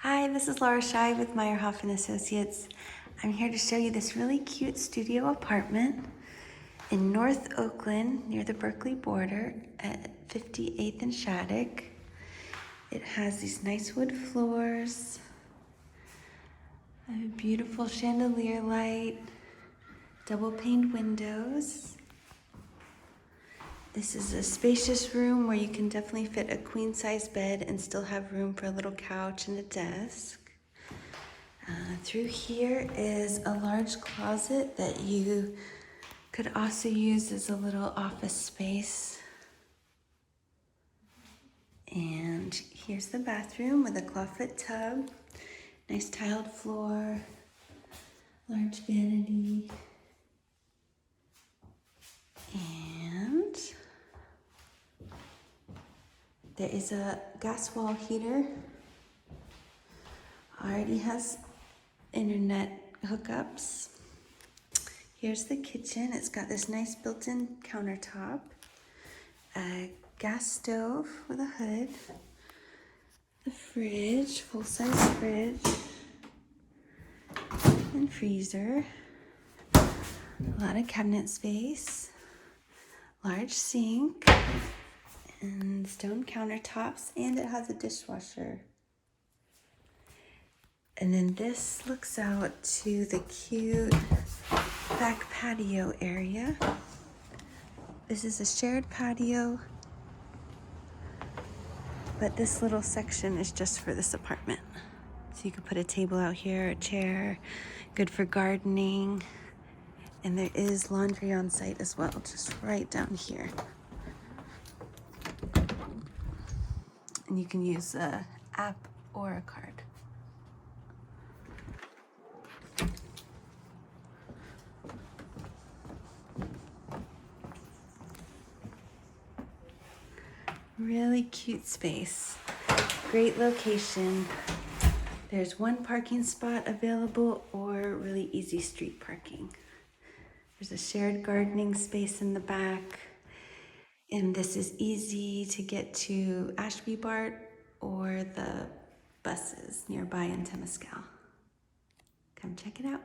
Hi, this is Laura Shai with Myerhoff and Associates. I'm here to show you this really cute studio apartment in North Oakland near the Berkeley border at 58th and Shattuck. It has these nice wood floors, a beautiful chandelier light, double paned windows. This is a spacious room where you can definitely fit a queen size bed and still have room for a little couch and a desk. Through here is a large closet that you could also use as a little office space. And here's the bathroom with a clawfoot tub, nice tiled floor, large vanity, and there is a gas wall heater. Already has internet hookups. Here's the kitchen. It's got this nice built-in countertop, a gas stove with a hood, the fridge, full-size fridge, and freezer, a lot of cabinet space, large sink, and stone countertops, and it has a dishwasher. And then this looks out to the cute back patio area. This is a shared patio, but this little section is just for this apartment. So you could put a table out here, a chair, good for gardening. And there is laundry on site as well, just right down here. And you can use an app or a card. Really cute space, great location. There's one parking spot available or really easy street parking. There's a shared gardening space in the back, and this is easy to get to Ashby Bart or the buses nearby in Temescal. Come check it out.